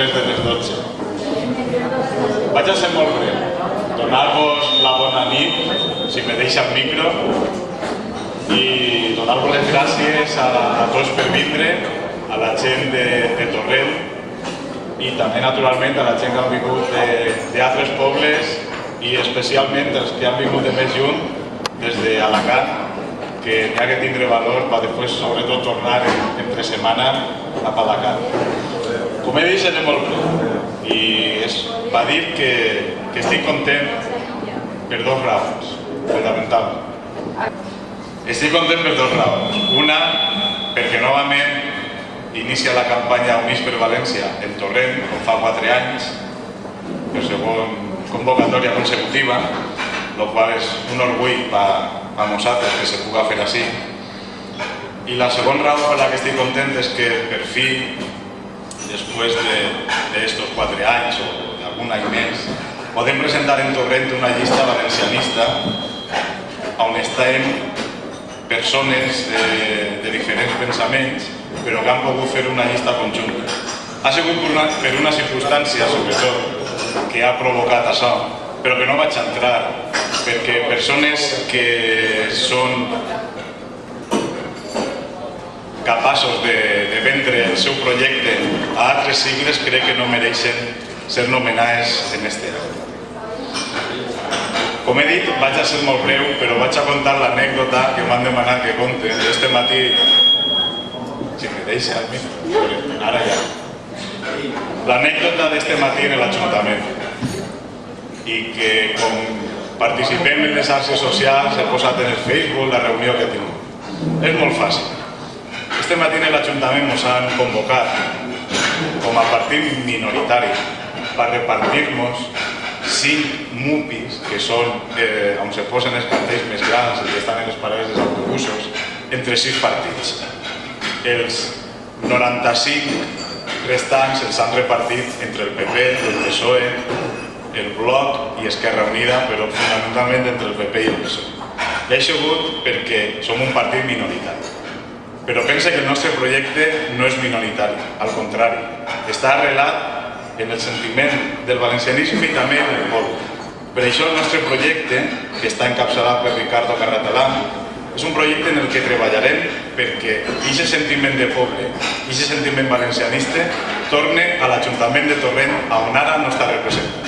més de les 12. Vaig a ser molt breu. Donar-vos la bona nit, si me deixa el micro, i donar-vos les gràcies a tots per vindre, a la gent de Torrent i també, naturalment, a la gent que han vingut d'altres pobles i especialment els que han vingut de més lluny, des d'Alacant, que n'hi ha que tindre valor per després, sobretot, tornar entre setmana a Alacant. Com he dit, seré molt breu i va dir que estic content per dues raons, fonamentalment. Estic content per dues raons. Una, perquè novament inicia la campanya Units per València en Torrent, com fa 4 anys, per segona convocatòria consecutiva, el qual és un orgull per a nosaltres que se pugui fer així. I la segona raó per la que estic content és que per fi, després d'estos 4 anys o d'algun any més, podem presentar en Torrent una llista valencianista on estem persones de diferents pensaments, però que han pogut fer una llista conjunta. Ha sigut per una circumstància, sobretot, que ha provocat això, però que no vaig entrar, perquè persones que són capaços de vendre el seu projecte a altres sigles crec que no mereixen ser nomenades en este acte. Com he dit, vaig a ser molt breu, però vaig a contar l'anècdota que m'han demanat que conte este matí. Si me deixa, ara ja. L'anècdota d'este matí en l'Ajuntament i que com participem en les xarxes socials he posat en el Facebook la reunió que he tingut. És molt fàcil. Este matí en l'Ajuntament ens han convocat com a partit minoritari per repartir-nos 5 MUPIs, que són on se posen els cartells més grans, els que estan en les parades dels autobusos, entre 6 partits. Els 95 restants els han repartit entre el PP, el PSOE, el Bloc i Esquerra Unida, però fonamentalment entre el PP i el PSOE. I ha sigut perquè som un partit minoritari. Però pensa que el nostre projecte no és minoritari, al contrari, està arrelat en el sentiment del valencianisme i també en el poble. Per això el nostre projecte, que està encapçalat per Ricardo Carratalà, és un projecte en el que treballarem perquè aquest sentiment de poble, aquest sentiment valencianista, torne a l'Ajuntament de Torrent, on ara no està representat.